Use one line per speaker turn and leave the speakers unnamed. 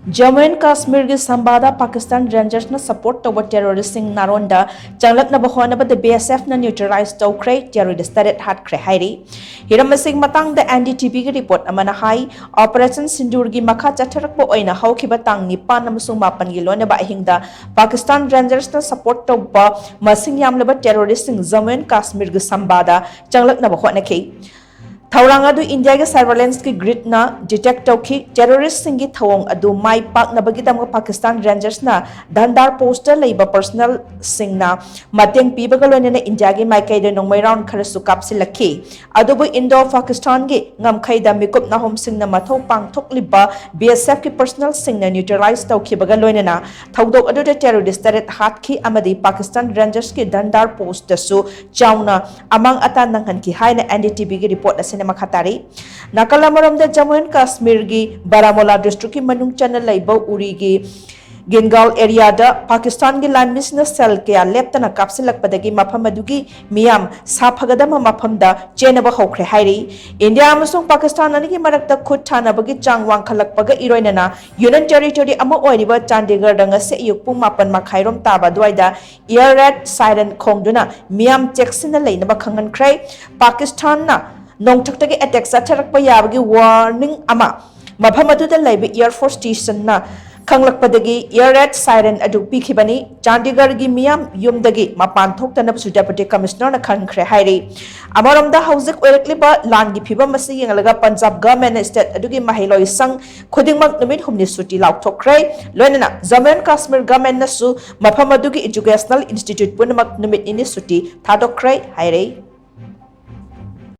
Jammu and Kashmir ki Sambada Pakistan Rangers na support to terrorist Shing Naronda Changlaknaba Hotnabada Bsf na Neutralized Toukhre terrorist target Hatkhre HAIRI Hiramasing matang the NDTV ki report amana hai Operation Sindur gi makha chatharakbo oina hawkiba tang nipan amasung mapan gi lona ba ahingda Pakistan Rangers na support to ba masing yamlaba terrorist Shing Jammu and Kashmir ki Sambada Changlaknaba Hotnabada Thaurang adu India ke surveillance ki grid na detect tauki terrorist singi thawong adu mai pak na bagidam ka Pakistan Rangers na dandar poster leiba personal sing na mateng pibagalone na India ge mai kai de nong mai round kharasu kapsilakhi adu bu Indo Pakistan ge ngam khai da mikup na hom sing na mathau pang thok liba BSF ki personal sing na neutralized tauki bagalone na thaudok adu de terrorist taret Hatkhre amadi Pakistan Rangers ki dandar post da su chauna amang atan nang han ki haina NDTV ge report na Makhatari Nakalamoram the Jammu and Kashmir gi Baramulla district ki manung channel laiba uri gi Gingal area da Pakistan gi land business cell ke lepta na kapsilak padagi mafam adugi miyam saphagadama mafam da chenaba hokre hairi India amasung Pakistan ani gi marakta khut thana bagi changwang khalak paga iroina na Union Territory ama oiriba Chandigarh danga se yukpung mapan makhairom taba duaida air raid siren khongduna miyam checksina leinaba khangan khrai Pakistan na Nongthak attack satharakpa yabagi warning ama mafam aduda laiba air force station na Changlakpadagi air raid siren adu pikhibani Chandigarh gi miyam yumdagi mapan thoktana su deputy commissioner na Hatkhre HAIRI amaramda hauzik oirakliba land gi phiba masi yengalaga Punjab government state adugi mahiloi sang khudingmak numit humni suti laukthokre loinana Jammu and Kashmir government na su mafam adugi educational institute punamak numit ini suti thadokre HAIRI